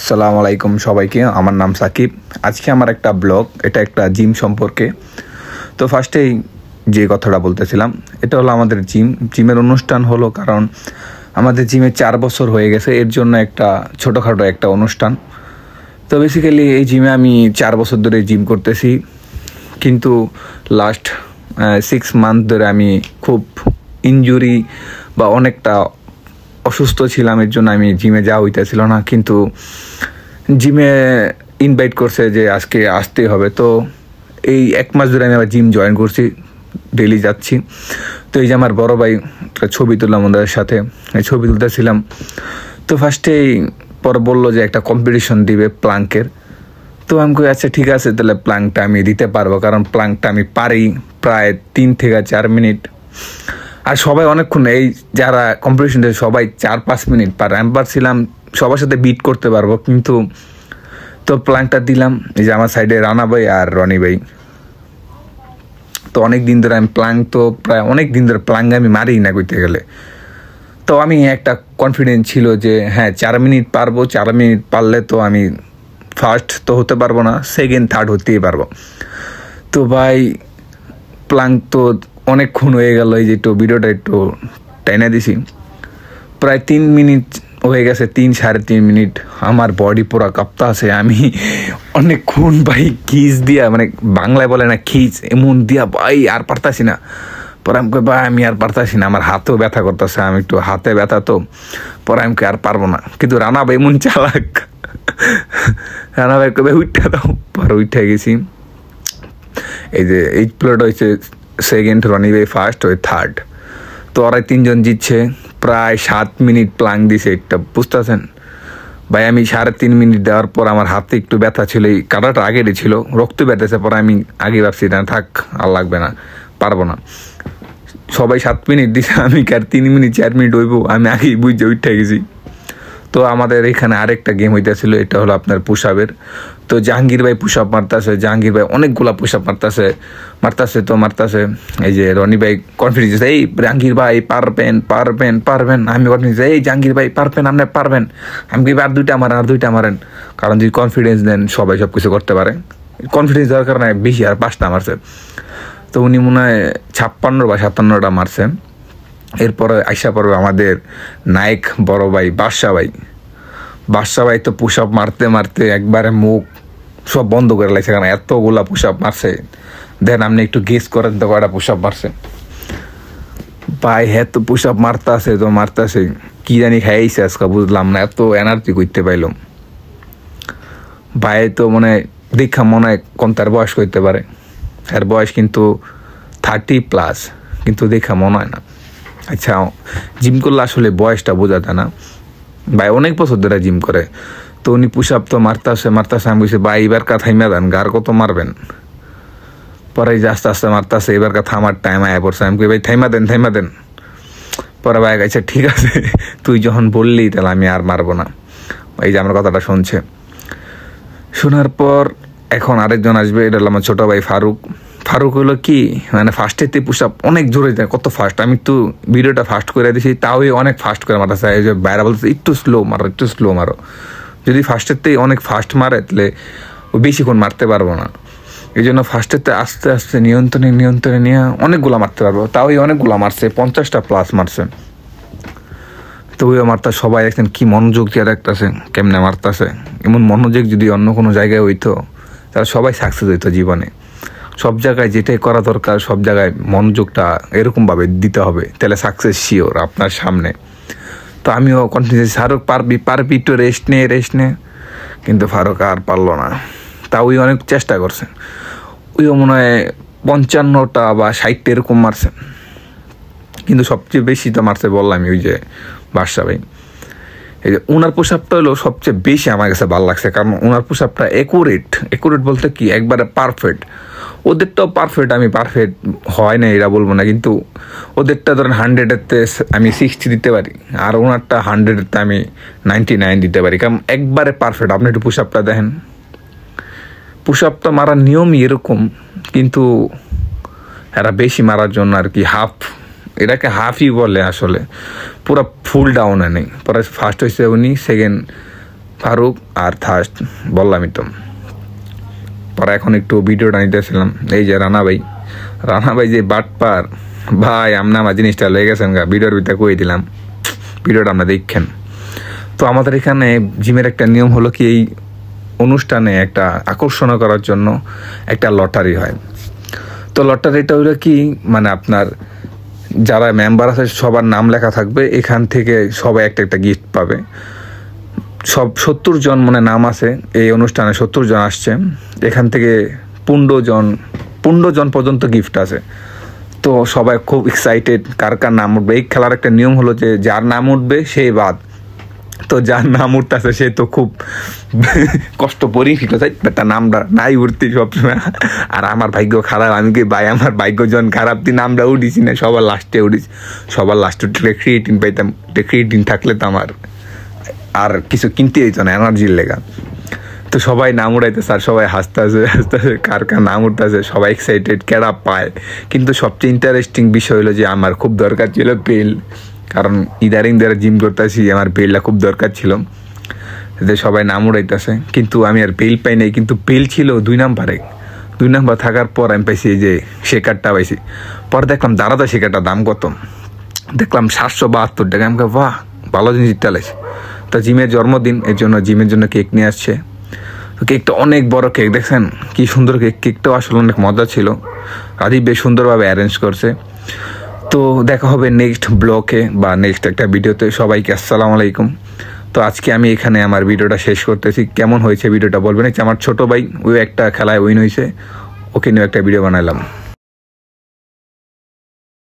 আসসালামু আলাইকুম সবাইকে। আমার নাম সাকিব। আজকে আমার একটা ব্লগ, এটা একটা জিম সম্পর্কে। তো ফার্স্টেই যে কথাটা বলতেছিলাম, এটা হলো আমাদের জিমের অনুষ্ঠান হলো, কারণ আমাদের জিমে 4 বছর হয়ে গেছে, এর জন্য একটা ছোটোখাটো একটা অনুষ্ঠান। তো বেসিক্যালি এই জিমে আমি 4 বছর ধরে জিম করতেছি, কিন্তু লাস্ট 6 মান্থ ধরে আমি খুব ইনজুরি বা অনেকটা অসুস্থ ছিলাম, এর জন্য আমি জিমে যাওয়া হইতেছিল না। কিন্তু জিমে ইনভাইট করছে যে আজকে আসতেই হবে, তো এই 1 মাস ধরে আমি আবার জিম জয়েন করছি, ডেইলি যাচ্ছি। তো এই যে আমার বড় ভাই ছবি তুললাম ওদের সাথে, এই ছবি তুলতেছিলাম। তো ফার্স্টেই পরে বললো যে একটা কম্পিটিশন দিবে প্লাঙ্কের। তো আমি কই আচ্ছা ঠিক আছে, তাহলে প্লাঙ্কটা আমি দিতে পারবো, কারণ প্লাঙ্কটা আমি পারি প্রায় 3 থেকে 4 মিনিট। আর সবাই অনেকক্ষণ, এই যারা কম্পিটিশন দেয় সবাই 4-5 মিনিট পারে, আমি পারছিলাম সবার সাথে বিট করতে পারবো। কিন্তু তো প্লাঙ্কটা দিলাম, এই যে আমার সাইডে রানা ভাই আর রনি ভাই। তো অনেক দিন ধরে আমি প্রায় অনেক দিন ধরে প্লাঙ্ক আমি মারি না কইতে গেলে। তো আমি একটা কনফিডেন্স ছিল যে হ্যাঁ 4 মিনিট পারবো, 4 মিনিট পারলে তো আমি ফার্স্ট তো হতে পারবো না, সেকেন্ড থার্ড হতেই পারবো। তো ভাই প্লাঙ্ক তো অনেকক্ষণ হয়ে গেল, এই যে একটু ভিডিওটা একটু টাইনা দিছি, প্রায় 3 মিনিট হয়ে গেছে, 3-3.5 মিনিট। আমার বডি পুরো কাঁপতে আছে, আমি অনেকক্ষণ ভাই খিচ দিয়া, মানে বাংলায় বলে না খিচ, এমন দিয়া ভাই আর পারতাছি না। পরে আমি কই ভাই আমি আর পারতাছি না, আমার হাতেও ব্যথা করতেছে, আমি একটু হাতে ব্যথা। তো পরে আমি আর পারবো না। কিন্তু রানা ভাই এমন চালাক, রানা ভাই কবে উঠা দাও, পরে উঠে গেছি। এই যে এই প্লেট হয়েছে সেকেন্ড, রনি ভাই ফার্স্ট, ওই থার্ড। তো ওরাই 3 জন জিতছে। প্রায় 7 মিনিট প্লাঙ্ক দিছে, একটা বুঝতেছেন ভাই। আমি 3.5 মিনিট দেওয়ার পর আমার হাতে একটু ব্যথা ছিল, এই কাটাটা আগেরই ছিল, রক্ত ব্যথাছে। পরে আমি আগে ভাবছি না থাক, আর লাগবে না, পারবো না। সবাই 7 মিনিট দিছে, আমি কি আর 3 মিনিট 4 মিনিট হইব? আমি আগেই বুঝে উঠে গেছি। তো আমাদের এখানে আরেকটা গেম হইতেছিল, এটা হলো আপনার পুশ আপের। তো জাহাঙ্গীর ভাই পুশ আপ মারতেছে, জাহাঙ্গীর ভাই অনেকগুলা পুশ আপ মারতেছে। এই যে রনি ভাই কনফিডেন্স, এই জাহাঙ্গীর ভাই পারবেন পারবেন পারবেন। আমি কনফিডেন্স, এই জাহাঙ্গীর ভাই পারবেন, আপনি পারবেন। আমি কি আর 2টা মারেন, কারণ যদি কনফিডেন্স দেন সবাই সব কিছু করতে পারে। কনফিডেন্স দেওয়ার কারণে বেশি, আর 5টা মারছে। তো উনি মনে হয় 56 বা 57টা মারছে। এরপরে আইসা পড়বে আমাদের নায়ক বড় ভাই বাদশা ভাই তো পুশ আপ মারতে মারতে একবারে মুখ সব বন্ধ করে লাগছে, কারণ এতগুলা পুশ আপ মারছে। দেন আপনি একটু গেস করেন তো কয়টা পুশ আপ মারছে ভাই। হ্যাঁ তো পুশ আপ মারতাছে, কি জানি খাইছে আজকে, বুঝলাম না, এত এনার্জি করতে পাইলাম ভাই। তো মনে দেখা মনে হয় কোন তার বয়স করতে পারে, এর বয়স কিন্তু 30+, কিন্তু দেখা মনে হয় না। আচ্ছা, জিম করলে আসলে বয়সটা বোঝা যায় না ভাই, অনেক বছর ধরে জিম করে। তো উনি পুশ আপ তো মারতাছে, আমি বলছি ভাই এবার থাইমা দেন, গার কত মারবেন? পরে আস্তে আস্তে মারতাছে, এবার থামার টাইম আয়া পড়ছে। আমি কই ভাই থাইমা দেন। পরে ভাই আচ্ছা ঠিক আছে, তুই যখন বললি তাহলে আমি আর মারবো না। এই যে আমার কথাটা শুনছে, শোনার পর এখন আরেকজন আসবে, এটা হলো আমার ছোটো ভাই ফারুক হলো কি, মানে ফার্স্টেতে পুশ আপ অনেক জোরে যায়, কত ফাস্ট। আমি একটু ভিডিওটা ফাস্ট করে দিছি, তাও অনেক ফাস্ট করে মারতেছে। এই যে বাইরে বলতে একটু স্লো মারো। যদি ফার্স্টেতেই অনেক ফাস্ট মারে তাহলে ও বেশিক্ষণ মারতে পারবো না। এই জন্য ফার্স্টেতে আস্তে আস্তে নিয়ন্ত্রণে নিয়ে অনেকগুলা মারতে পারবো। তাও অনেকগুলা মারছে, 50টা+ মারছে। তো ওই মারতা সবাই দেখছেন কি মনোযোগ দিয়ে রাখতেছে, কেমনে মারতেছে। এমন মনোযোগ যদি অন্য কোনো জায়গায় হইতো তাহলে সবাই সাকসেস হইতো জীবনে। সব জায়গায় যেটাই করা দরকার, সব জায়গায় মনোযোগটা এরকমভাবে দিতে হবে, তাহলে সাকসেস শিওর আপনার সামনে। তো আমিও কনফিডেন্স, ফারুক পারবি একটু রেস্ট নে। কিন্তু ফারুক আর পারলো না। তা ওই অনেক চেষ্টা করছে, ওইও মনে হয় 55টা বা 60টা এরকম মারছে। কিন্তু সবচেয়ে বেশি তো মারছে বললাম ওই যে বাদশা ভাই। এই যে ওনার পুশ আপটা হলো সবচেয়ে বেশি আমার কাছে ভালো লাগছে, কারণ ওনার পুশ আপটা একুরেট বলতে কি একবারে পারফেক্ট। ওদেরটাও পারফেক্ট, আমি পারফেক্ট হয় না এটা বলবো না, কিন্তু ওদেরটা ধরেন 100-এতে আমি 60 দিতে পারি, আর ওনারটা 100-এতে আমি 99 দিতে পারি, কারণ একবারে পারফেক্ট। আপনি একটু পুশ আপটা দেখেন, পুশ আপটা মারার নিয়মই এরকম, কিন্তু এরা বেশি মারার জন্য আর কি এটাকে হাফই বলে, আসলে পুরো ফুল ডাউনে নেই। পরে ফার্স্ট হয়েছে উনি, সেকেন্ড ফারুক আর থার্স্ট বললামই তো। পরে এখন একটু ভিডিওটা নিতেছিলাম, এই যে রানা ভাই যে বাটপার ভাই, আমনা আমার জিনিসটা লেগে গেছেন গা, ভিডিওর ভিতরে কই দিলাম, ভিডিওটা আমরা দেখেন। তো আমাদের এখানে জিমের একটা নিয়ম হলো কি, এই অনুষ্ঠানে একটা আকর্ষণ করার জন্য একটা লটারি হয়। তো লটারিটা হলো কি, মানে আপনার যারা মেম্বার আছে সবার নাম লেখা থাকবে, এখান থেকে সবাই একটা একটা গিফট পাবে। সব 70 জন মানে নাম আছে এই অনুষ্ঠানে, 70 জন আসছে, এখান থেকে 15 জন পর্যন্ত গিফট আছে। তো সবাই খুব এক্সাইটেড কার কার নাম উঠবে। এই খেলার একটা নিয়ম হলো যে যার নাম উঠবে সেই বাদ। তো যার নাম উঠতেছে সে তো খুব কষ্ট পরেই ফিরল, তার নামটা নাই উঠতে সবসময়। আর আমার ভাগ্য খারাপ, আমি কি ভাই আমার ভাগ্যজন খারাপ, তুই নামটা উঠিছি না, সবার লাস্টে উঠিস। সবার লাস্টে উঠলে ক্রিয়েটিন পাইতাম, ক্রিয়েটিন থাকলে তো আমার আর কিছু কিনতে হইতো না এনার্জির লেগা। তো সবাই নাম উড়াইতেছে আর সবাই হাসতেছে কার কার নাম উঠতেছে, সবাই এক্সাইটেড কেডা পায়। কিন্তু সবচেয়ে ইন্টারেস্টিং বিষয় হলো যে আমার খুব দরকার ছিল বেল, কারণ ইদারিং যারা জিম করতেছি আমার বেলটা খুব দরকার ছিল, যে সবাই নাম উড়াইতেছে। কিন্তু আমি আর বেল পাই নাই, কিন্তু বেল ছিল 2 নাম্বার থাকার পর আমি পাইছি এই যে শেকারটা পাইছি। পরে দেখলাম দাঁড়াতে শেকারটার দাম কত, দেখলাম 772 টাকা। আমাকে বাহ, ভালো জিনিস চালাইছে। তো জিমের জন্মদিন, এর জন্য জিমের জন্য কেক নিয়ে আসছে। তো কেকটা অনেক বড় কেক, দেখছেন কি সুন্দর কেক। কেকটাও আসলে অনেক মজা ছিল, রাজীব বেশ সুন্দরভাবে অ্যারেঞ্জ করছে। তো দেখা হবে নেক্সট ব্লগে বা নেক্সট একটা ভিডিওতে। সবাইকে আসসালামু আলাইকুম। তো আজকে আমি এখানে আমার ভিডিওটা শেষ করতেছি। কেমন হয়েছে ভিডিওটা বলবেন। আমার ছোট ভাই ওই একটা খেলায় উইন হয়েছে, ওকে নিয়ে একটা ভিডিও বানাইলাম।